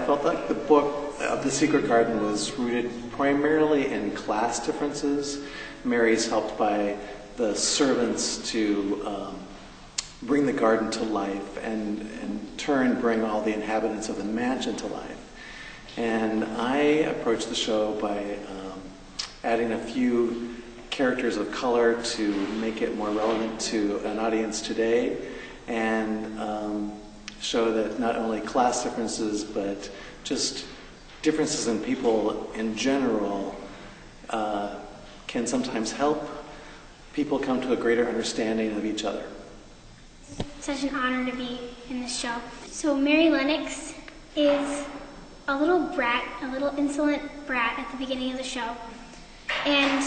felt like the book of The Secret Garden was rooted primarily in class differences. Mary's helped by the servants to bring the garden to life and in turn bring all the inhabitants of the mansion to life. And I approached the show by adding a few characters of color to make it more relevant to an audience today, and show that not only class differences but just differences in people in general can sometimes help people come to a greater understanding of each other. Such an honor to be in this show. So Mary Lennox is a little brat, a little insolent brat at the beginning of the show, and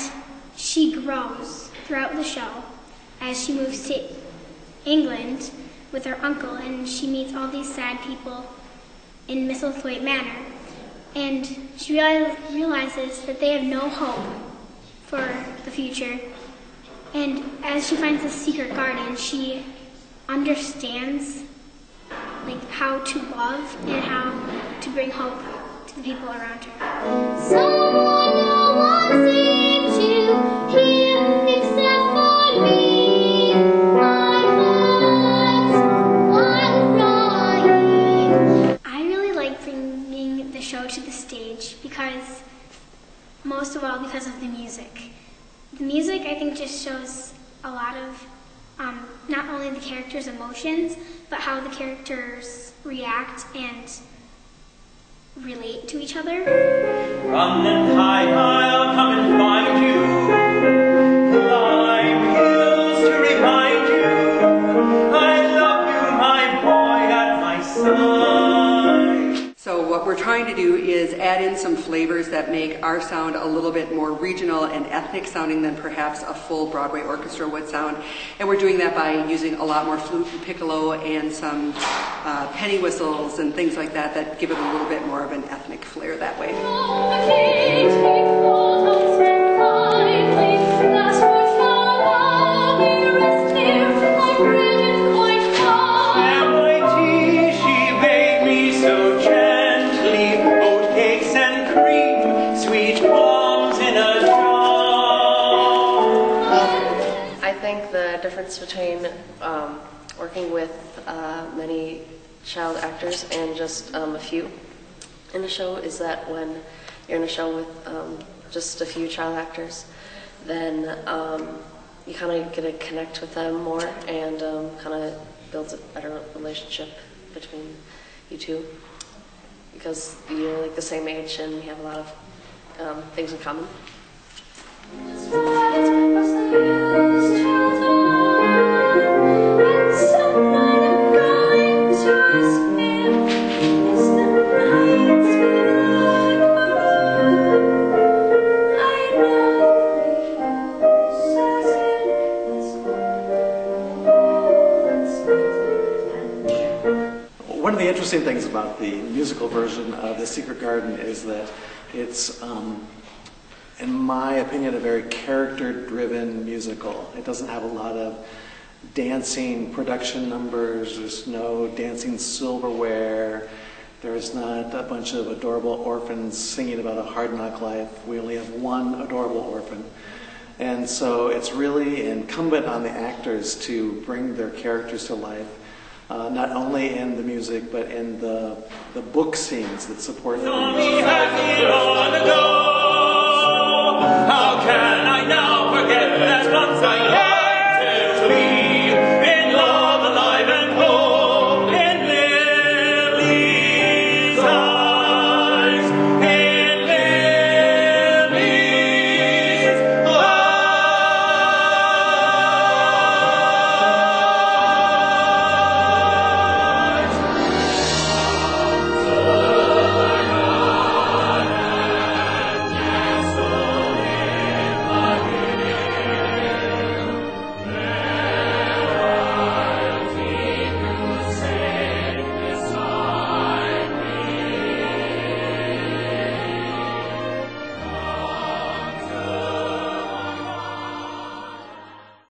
she grows throughout the show as she moves to England with her uncle, and she meets all these sad people in Misselthwaite Manor, and she realizes that they have no hope for the future. And as she finds the secret garden, she understands how to love and how to bring hope to the people around her. Someone no one seems to hear except for me. My heart's crying. I really like bringing the show to the stage because, most of all, because of the music. The music, I think, just shows a lot of not only the characters' emotions, but how the characters react and relate to each other. Run and hide, I'll come and find you. Climb hills to remind you. I love you, my boy, at my side. So what we're trying to do is add in some flavors that make our sound a little bit more regional and ethnic sounding than perhaps a full Broadway orchestra would sound. And we're doing that by using a lot more flute and piccolo and some penny whistles and things like that that give it a little bit more of an ethnic flair that way. The difference between working with many child actors and just a few in a show is that when you're in a show with just a few child actors, then you kind of get to connect with them more and kind of builds a better relationship between you two because you're like the same age and you have a lot of things in common. One of the interesting things about the musical version of The Secret Garden is that it's, in my opinion, a very character-driven musical. It doesn't have a lot of dancing production numbers. There's no dancing silverware. There's not a bunch of adorable orphans singing about a hard-knock life. We only have one adorable orphan. And so it's really incumbent on the actors to bring their characters to life, not only in the music, but in the book scenes that support them. How can I now forget that once I had to leave?